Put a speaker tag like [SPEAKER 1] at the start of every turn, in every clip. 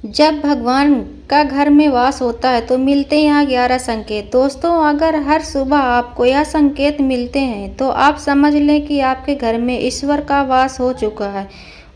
[SPEAKER 1] जब भगवान का घर में वास होता है तो मिलते हैं यहाँ 11 संकेत। दोस्तों, अगर हर सुबह आपको यह संकेत मिलते हैं तो आप समझ लें कि आपके घर में ईश्वर का वास हो चुका है।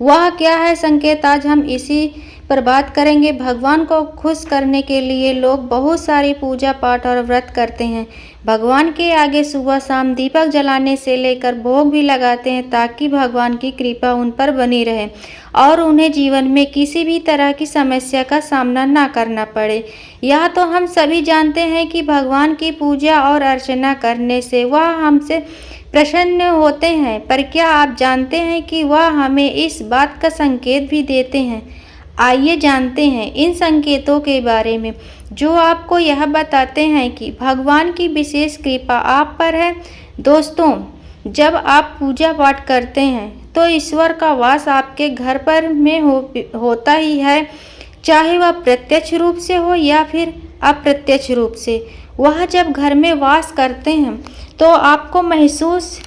[SPEAKER 1] वह क्या है संकेत, आज हम इसी पर बात करेंगे। भगवान को खुश करने के लिए लोग बहुत सारी पूजा पाठ और व्रत करते हैं। भगवान के आगे सुबह शाम दीपक जलाने से लेकर भोग भी लगाते हैं ताकि भगवान की कृपा उन पर बनी रहे और उन्हें जीवन में किसी भी तरह की समस्या का सामना ना करना पड़े। यह तो हम सभी जानते हैं कि भगवान की पूजा और अर्चना करने से वह हमसे प्रसन्न होते हैं, पर क्या आप जानते हैं कि वह हमें इस बात का संकेत भी देते हैं। आइए जानते हैं इन संकेतों के बारे में जो आपको यह बताते हैं कि भगवान की विशेष कृपा आप पर है। दोस्तों, जब आप पूजा पाठ करते हैं तो ईश्वर का वास आपके घर पर में होता ही है, चाहे वह प्रत्यक्ष रूप से हो या फिर अप्रत्यक्ष रूप से। वह जब घर में वास करते हैं तो आपको महसूस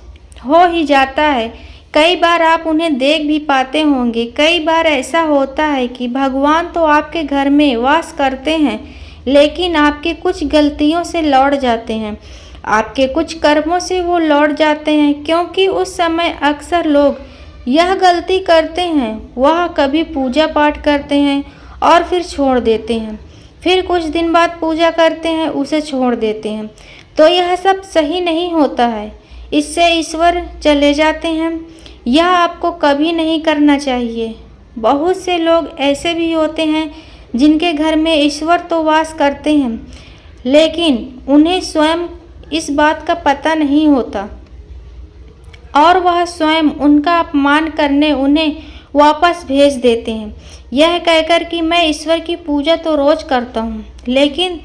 [SPEAKER 1] हो ही जाता है। कई बार आप उन्हें देख भी पाते होंगे। कई बार ऐसा होता है कि भगवान तो आपके घर में वास करते हैं, लेकिन आपके कुछ गलतियों से लौट जाते हैं, आपके कुछ कर्मों से वो लौट जाते हैं, क्योंकि उस समय अक्सर लोग यह गलती करते हैं। वह कभी पूजा पाठ करते हैं और फिर छोड़ देते हैं, फिर कुछ दिन बाद पूजा करते हैं, उसे छोड़ देते हैं। तो यह सब सही नहीं होता है, इससे ईश्वर चले जाते हैं। यह आपको कभी नहीं करना चाहिए। बहुत से लोग ऐसे भी होते हैं जिनके घर में ईश्वर तो वास करते हैं, लेकिन उन्हें स्वयं इस बात का पता नहीं होता और वह स्वयं उनका अपमान करने उन्हें वापस भेज देते हैं, यह कहकर कि मैं ईश्वर की पूजा तो रोज करता हूँ, लेकिन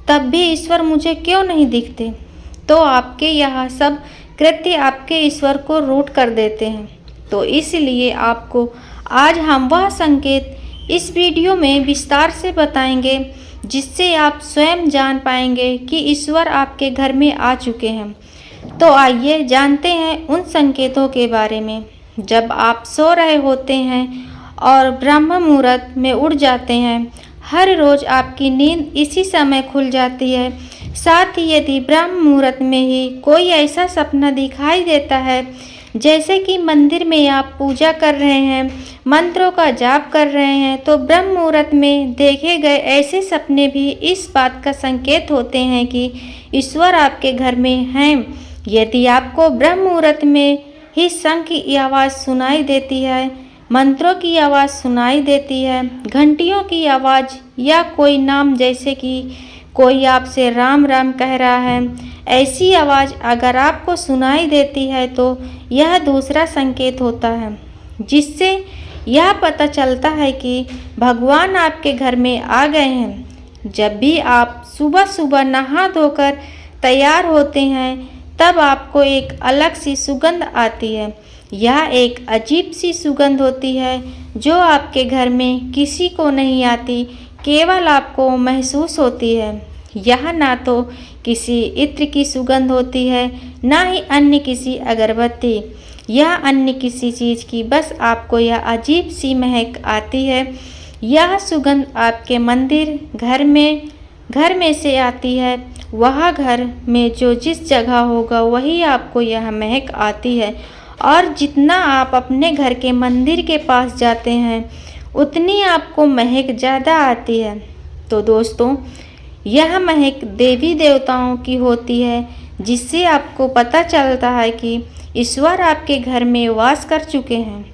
[SPEAKER 1] तब भी ईश्वर मुझे क्यों नहीं दिखते। तो आपके यह सब कृत्य आपके ईश्वर को रूठ कर देते हैं। तो इसलिए आपको आज हम वह संकेत इस वीडियो में विस्तार से बताएंगे जिससे आप स्वयं जान पाएंगे कि ईश्वर आपके घर में आ चुके हैं। तो आइए जानते हैं उन संकेतों के बारे में। जब आप सो रहे होते हैं और ब्रह्म मुहूर्त में उठ जाते हैं, हर रोज आपकी नींद इसी समय खुल जाती है। साथ ही यदि ब्रह्म मुहूर्त में ही कोई ऐसा सपना दिखाई देता है जैसे कि मंदिर में आप पूजा कर रहे हैं, मंत्रों का जाप कर रहे हैं, तो ब्रह्म मुहूर्त में देखे गए ऐसे सपने भी इस बात का संकेत होते हैं कि ईश्वर आपके घर में हैं। यदि आपको ब्रह्म मुहूर्त में ही शंख की आवाज़ सुनाई देती है, मंत्रों की आवाज़ सुनाई देती है, घंटियों की आवाज़ या कोई नाम जैसे कि कोई आपसे राम राम कह रहा है, ऐसी आवाज़ अगर आपको सुनाई देती है तो यह दूसरा संकेत होता है, जिससे यह पता चलता है कि भगवान आपके घर में आ गए हैं। जब भी आप सुबह सुबह नहा धोकर तैयार होते हैं तब आपको एक अलग सी सुगंध आती है। यह एक अजीब सी सुगंध होती है जो आपके घर में किसी को नहीं आती, केवल आपको महसूस होती है। यह ना तो किसी इत्र की सुगंध होती है, ना ही अन्य किसी अगरबत्ती या अन्य किसी चीज़ की, बस आपको यह अजीब सी महक आती है। यह सुगंध आपके मंदिर घर में से आती है। वह घर में जो जिस जगह होगा वही आपको यह महक आती है, और जितना आप अपने घर के मंदिर के पास जाते हैं उतनी आपको महक ज़्यादा आती है। तो दोस्तों, यह महक देवी देवताओं की होती है, जिससे आपको पता चलता है कि ईश्वर आपके घर में वास कर चुके हैं।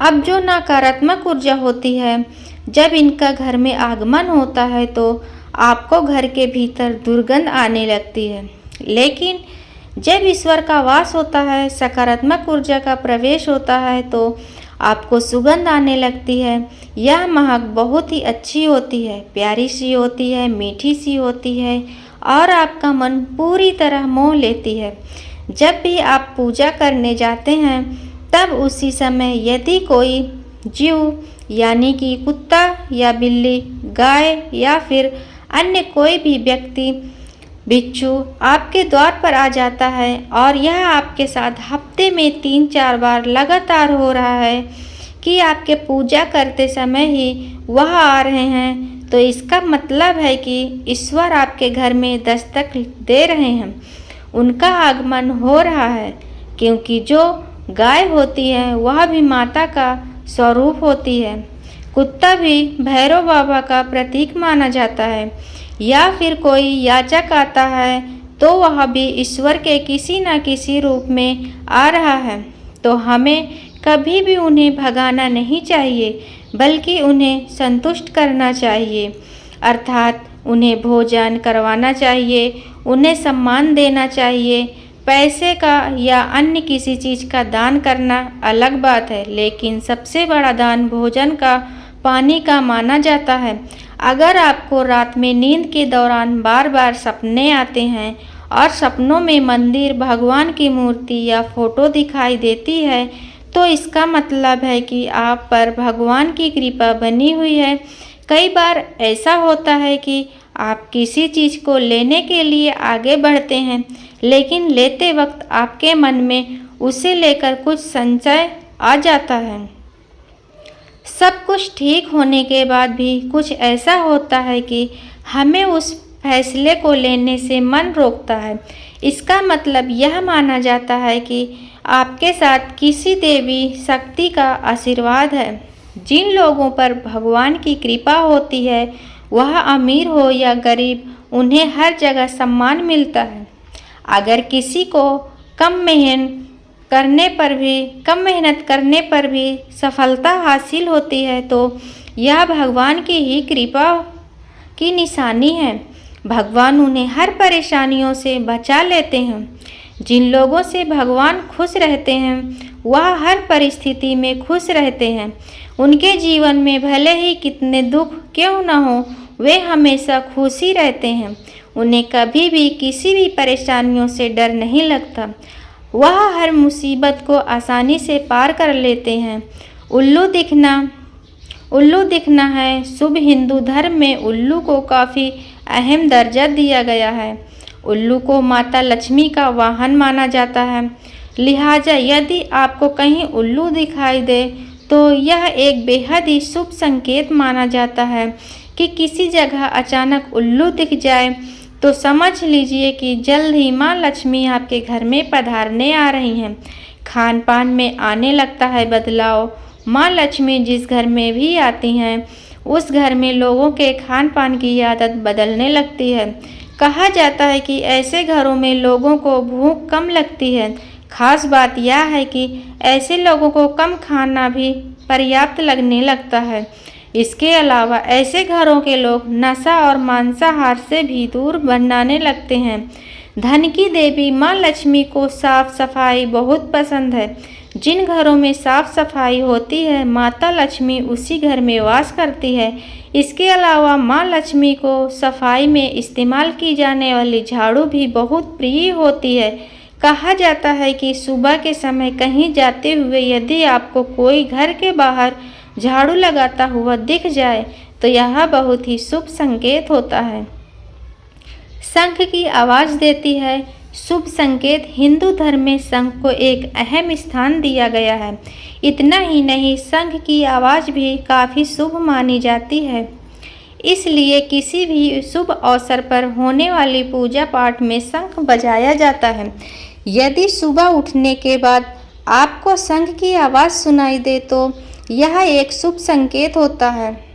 [SPEAKER 1] अब जो नकारात्मक ऊर्जा होती है, जब इनका घर में आगमन होता है तो आपको घर के भीतर दुर्गंध आने लगती है, लेकिन जब ईश्वर का वास होता है, सकारात्मक ऊर्जा का प्रवेश होता है, तो आपको सुगंध आने लगती है। यह महक बहुत ही अच्छी होती है, प्यारी सी होती है, मीठी सी होती है और आपका मन पूरी तरह मोह लेती है। जब भी आप पूजा करने जाते हैं तब उसी समय यदि कोई जीव यानी कि कुत्ता या बिल्ली, गाय या फिर अन्य कोई भी व्यक्ति बिच्छू आपके द्वार पर आ जाता है और यह आपके साथ हफ्ते में 3-4 बार लगातार हो रहा है, कि आपके पूजा करते समय ही वह आ रहे हैं, तो इसका मतलब है कि ईश्वर आपके घर में दस्तक दे रहे हैं, उनका आगमन हो रहा है। क्योंकि जो गाय होती है वह भी माता का स्वरूप होती है। कुत्ता भी भैरव बाबा का प्रतीक माना जाता है। या फिर कोई याचक आता है तो वह भी ईश्वर के किसी न किसी रूप में आ रहा है। तो हमें कभी भी उन्हें भगाना नहीं चाहिए, बल्कि उन्हें संतुष्ट करना चाहिए। अर्थात उन्हें भोजन करवाना चाहिए, उन्हें सम्मान देना चाहिए। पैसे का या अन्य किसी चीज़ का दान करना अलग बात है, लेकिन सबसे बड़ा दान भोजन का, पानी का माना जाता है। अगर आपको रात में नींद के दौरान बार बार सपने आते हैं और सपनों में मंदिर, भगवान की मूर्ति या फोटो दिखाई देती है, तो इसका मतलब है कि आप पर भगवान की कृपा बनी हुई है। कई बार ऐसा होता है कि आप किसी चीज़ को लेने के लिए आगे बढ़ते हैं, लेकिन लेते वक्त आपके मन में उसे लेकर कुछ संशय आ जाता है। सब कुछ ठीक होने के बाद भी कुछ ऐसा होता है कि हमें उस फैसले को लेने से मन रोकता है। इसका मतलब यह माना जाता है कि आपके साथ किसी देवी शक्ति का आशीर्वाद है। जिन लोगों पर भगवान की कृपा होती है, वह अमीर हो या गरीब, उन्हें हर जगह सम्मान मिलता है। अगर किसी को कम मेहनत करने पर भी सफलता हासिल होती है, तो यह भगवान की ही कृपा की निशानी है। भगवान उन्हें हर परेशानियों से बचा लेते हैं। जिन लोगों से भगवान खुश रहते हैं, वह हर परिस्थिति में खुश रहते हैं। उनके जीवन में भले ही कितने दुख क्यों न हो, वे हमेशा खुश ही रहते हैं। उन्हें कभी भी किसी भी परेशानियों से डर नहीं लगता। वह हर मुसीबत को आसानी से पार कर लेते हैं। उल्लू दिखना है शुभ। हिंदू धर्म में उल्लू को काफ़ी अहम दर्जा दिया गया है। उल्लू को माता लक्ष्मी का वाहन माना जाता है। लिहाजा यदि आपको कहीं उल्लू दिखाई दे, तो यह एक बेहद ही शुभ संकेत माना जाता है। कि किसी जगह अचानक उल्लू दिख जाए तो समझ लीजिए कि जल्द ही माँ लक्ष्मी आपके घर में पधारने आ रही हैं। खान पान में आने लगता है बदलाव। माँ लक्ष्मी जिस घर में भी आती हैं, उस घर में लोगों के खान पान की आदत बदलने लगती है। कहा जाता है कि ऐसे घरों में लोगों को भूख कम लगती है। खास बात यह है कि ऐसे लोगों को कम खाना भी पर्याप्त लगने लगता है। इसके अलावा ऐसे घरों के लोग नशा और मांसाहार से भी दूर बनाने लगते हैं। धन की देवी माँ लक्ष्मी को साफ सफाई बहुत पसंद है। जिन घरों में साफ सफाई होती है, माता लक्ष्मी उसी घर में वास करती है। इसके अलावा माँ लक्ष्मी को सफाई में इस्तेमाल की जाने वाली झाड़ू भी बहुत प्रिय होती है। कहा जाता है कि सुबह के समय कहीं जाते हुए यदि आपको कोई घर के बाहर झाड़ू लगाता हुआ दिख जाए, तो यह बहुत ही शुभ संकेत होता है। शंख की आवाज़ देती है शुभ संकेत। हिंदू धर्म में शंख को एक अहम स्थान दिया गया है। इतना ही नहीं, शंख की आवाज़ भी काफ़ी शुभ मानी जाती है। इसलिए किसी भी शुभ अवसर पर होने वाली पूजा पाठ में शंख बजाया जाता है। यदि सुबह उठने के बाद आपको शंख की आवाज़ सुनाई दे, तो यह एक शुभ संकेत होता है।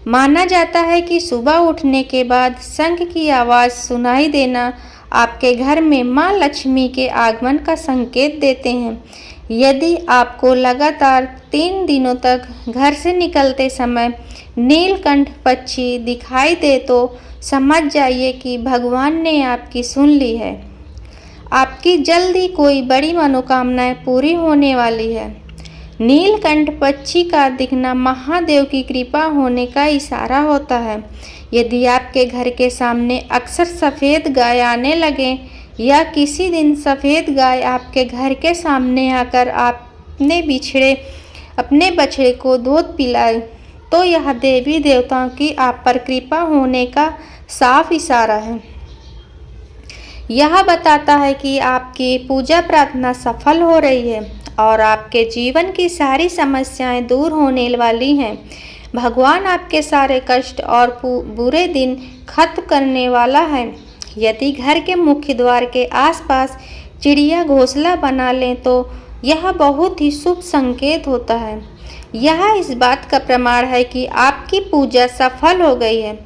[SPEAKER 1] माना जाता है कि सुबह उठने के बाद शंख की आवाज़ सुनाई देना आपके घर में माँ लक्ष्मी के आगमन का संकेत देते हैं। यदि आपको लगातार 3 दिनों तक घर से निकलते समय नीलकंठ पक्षी दिखाई दे, तो समझ जाइए कि भगवान ने आपकी सुन ली है। आपकी जल्दी कोई बड़ी मनोकामनाएं पूरी होने वाली है। नीलकंठ पक्षी का दिखना महादेव की कृपा होने का इशारा होता है। यदि आपके घर के सामने अक्सर सफ़ेद गाय आने लगे, या किसी दिन सफ़ेद गाय आपके घर के सामने आकर अपने बछड़े को दूध पिलाए, तो यह देवी देवताओं की आप पर कृपा होने का साफ इशारा है। यह बताता है कि आपकी पूजा प्रार्थना सफल हो रही है और आपके जीवन की सारी समस्याएं दूर होने वाली हैं। भगवान आपके सारे कष्ट और बुरे दिन खत्म करने वाला है। यदि घर के मुख्य द्वार के आसपास चिड़िया घोंसला बना लें तो यह बहुत ही शुभ संकेत होता है। यह इस बात का प्रमाण है कि आपकी पूजा सफल हो गई है।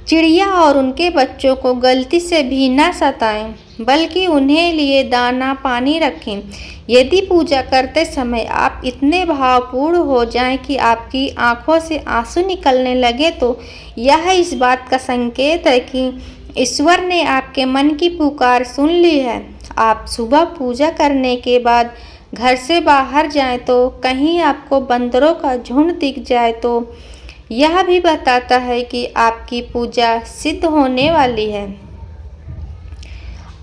[SPEAKER 1] चिड़िया और उनके बच्चों को गलती से भी न सताएं, बल्कि उन्हें लिए दाना पानी रखें। यदि पूजा करते समय आप इतने भावपूर्ण हो जाएं कि आपकी आंखों से आंसू निकलने लगे तो यह इस बात का संकेत है कि ईश्वर ने आपके मन की पुकार सुन ली है। आप सुबह पूजा करने के बाद घर से बाहर जाएं तो कहीं आपको बंदरों का झुंड दिख जाए तो यह भी बताता है कि आपकी पूजा सिद्ध होने वाली है।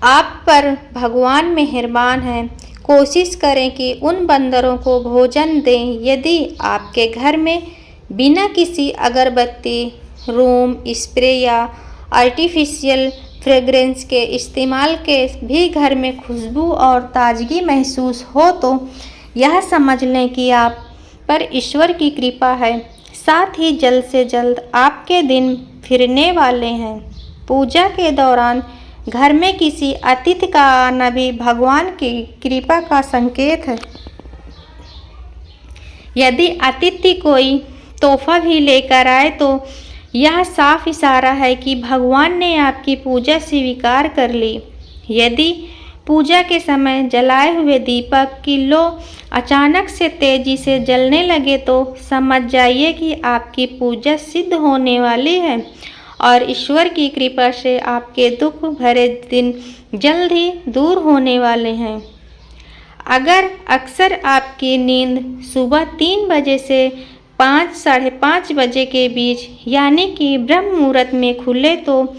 [SPEAKER 1] आप पर भगवान मेहरबान हैं। कोशिश करें कि उन बंदरों को भोजन दें। यदि आपके घर में बिना किसी अगरबत्ती, रूम स्प्रे या आर्टिफिशियल फ्रेग्रेंस के इस्तेमाल के भी घर में खुशबू और ताजगी महसूस हो तो यह समझ लें कि आप पर ईश्वर की कृपा है। साथ ही जल्द से जल्द आपके दिन फिरने वाले हैं। पूजा के दौरान घर में किसी अतिथि का आना भी भगवान की कृपा का संकेत है। यदि अतिथि कोई तोहफा भी लेकर आए तो यह साफ इशारा है कि भगवान ने आपकी पूजा स्वीकार कर ली। यदि पूजा के समय जलाए हुए दीपक की लो अचानक से तेजी से जलने लगे तो समझ जाइए कि आपकी पूजा सिद्ध होने वाली है और ईश्वर की कृपा से आपके दुख भरे दिन जल्द ही दूर होने वाले हैं। अगर अक्सर आपकी नींद सुबह 3 बजे से 5 साढ़े 5 बजे के बीच यानी कि ब्रह्म मुहूर्त में खुले तो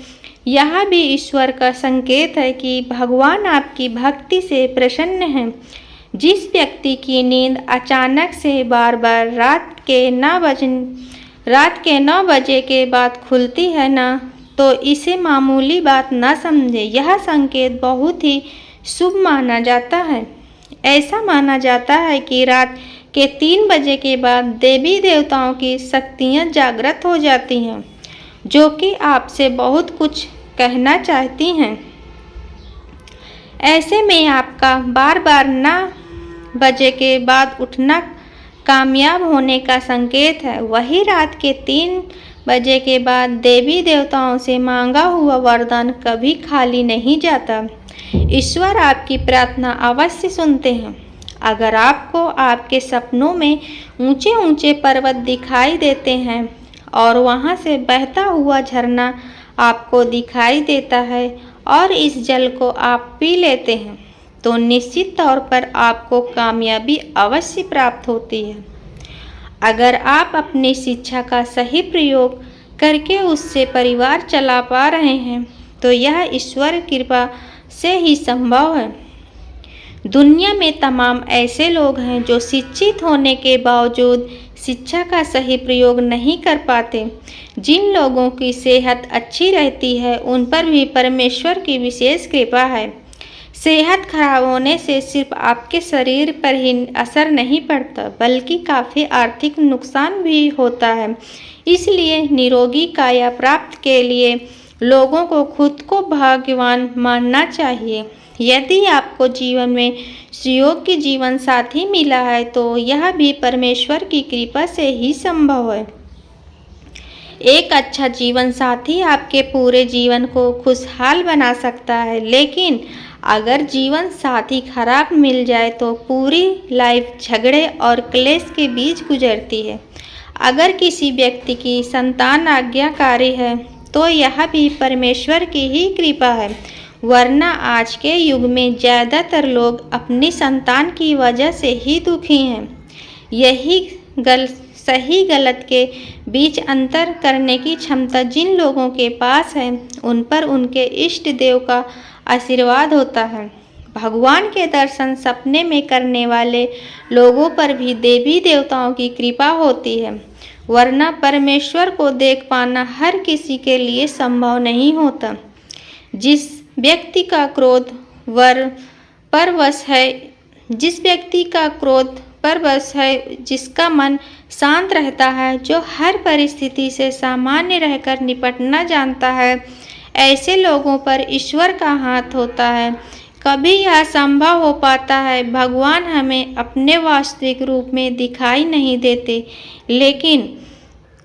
[SPEAKER 1] यह भी ईश्वर का संकेत है कि भगवान आपकी भक्ति से प्रसन्न हैं। जिस व्यक्ति की नींद अचानक से बार बार रात के 9 बजे के बाद खुलती है ना, तो इसे मामूली बात न समझे। यह संकेत बहुत ही शुभ माना जाता है। ऐसा माना जाता है कि रात के 3 बजे के बाद देवी देवताओं की शक्तियाँ जागृत हो जाती हैं, जो कि आपसे बहुत कुछ कहना चाहती हैं। ऐसे में आपका बार बार 9 बजे के बाद उठना कामयाब होने का संकेत है। वही रात के 3 बजे के बाद देवी देवताओं से मांगा हुआ वरदान कभी खाली नहीं जाता। ईश्वर आपकी प्रार्थना अवश्य सुनते हैं। अगर आपको आपके सपनों में ऊंचे ऊंचे पर्वत दिखाई देते हैं और वहां से बहता हुआ झरना आपको दिखाई देता है और इस जल को आप पी लेते हैं तो निश्चित तौर पर आपको कामयाबी अवश्य प्राप्त होती है। अगर आप अपनी शिक्षा का सही प्रयोग करके उससे परिवार चला पा रहे हैं तो यह ईश्वर कृपा से ही संभव है। दुनिया में तमाम ऐसे लोग हैं जो शिक्षित होने के बावजूद शिक्षा का सही प्रयोग नहीं कर पाते। जिन लोगों की सेहत अच्छी रहती है उन पर भी परमेश्वर की विशेष कृपा है। सेहत खराब होने से सिर्फ आपके शरीर पर ही असर नहीं पड़ता बल्कि काफ़ी आर्थिक नुकसान भी होता है। इसलिए निरोगी काया प्राप्त के लिए लोगों को खुद को भाग्यवान मानना चाहिए। यदि आपको जीवन में सुयोग्य जीवन साथी मिला है तो यह भी परमेश्वर की कृपा से ही संभव है। एक अच्छा जीवन साथी आपके पूरे जीवन को खुशहाल बना सकता है, लेकिन अगर जीवन साथी खराब मिल जाए तो पूरी लाइफ झगड़े और क्लेश के बीच गुजरती है। अगर किसी व्यक्ति की संतान आज्ञाकारी है तो यह भी परमेश्वर की ही कृपा है, वरना आज के युग में ज़्यादातर लोग अपनी संतान की वजह से ही दुखी हैं। यही सही गलत के बीच अंतर करने की क्षमता जिन लोगों के पास है उन पर उनके इष्ट देव का आशीर्वाद होता है। भगवान के दर्शन सपने में करने वाले लोगों पर भी देवी देवताओं की कृपा होती है, वरना परमेश्वर को देख पाना हर किसी के लिए संभव नहीं होता। जिस व्यक्ति का क्रोध वर परवश है जिस व्यक्ति का क्रोध परवश है, जिसका मन शांत रहता है, जो हर परिस्थिति से सामान्य रहकर निपटना जानता है, ऐसे लोगों पर ईश्वर का हाथ होता है। कभी यह संभव हो पाता है। भगवान हमें अपने वास्तविक रूप में दिखाई नहीं देते, लेकिन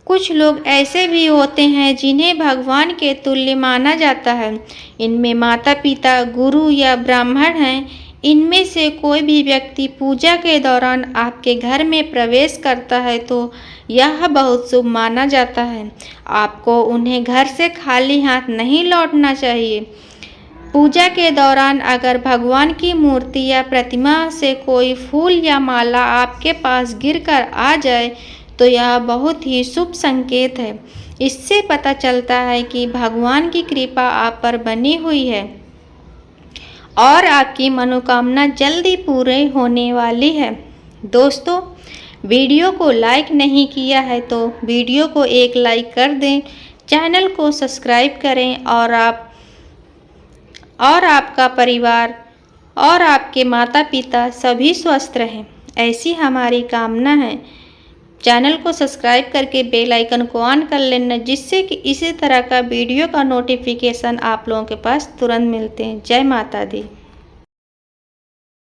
[SPEAKER 1] कुछ लोग ऐसे भी होते हैं जिन्हें भगवान के तुल्य माना जाता है। इनमें माता पिता, गुरु या ब्राह्मण हैं। इनमें से कोई भी व्यक्ति पूजा के दौरान आपके घर में प्रवेश करता है तो यह बहुत शुभ माना जाता है। आपको उन्हें घर से खाली हाथ नहीं लौटना चाहिए। पूजा के दौरान अगर भगवान की मूर्ति या प्रतिमा से कोई फूल या माला आपके पास गिरकर आ जाए तो यह बहुत ही शुभ संकेत है। इससे पता चलता है कि भगवान की कृपा आप पर बनी हुई है और आपकी मनोकामना जल्दी पूरी होने वाली है। दोस्तों, वीडियो को लाइक नहीं किया है तो वीडियो को एक लाइक कर दें, चैनल को सब्सक्राइब करें और आपका परिवार और आपके माता पिता सभी स्वस्थ रहें, ऐसी हमारी कामना है। चैनल को सब्सक्राइब करके बेल आइकन को ऑन कर लेना, जिससे कि इसी तरह का वीडियो का नोटिफिकेशन आप लोगों के पास तुरंत मिलते हैं। जय माता दी।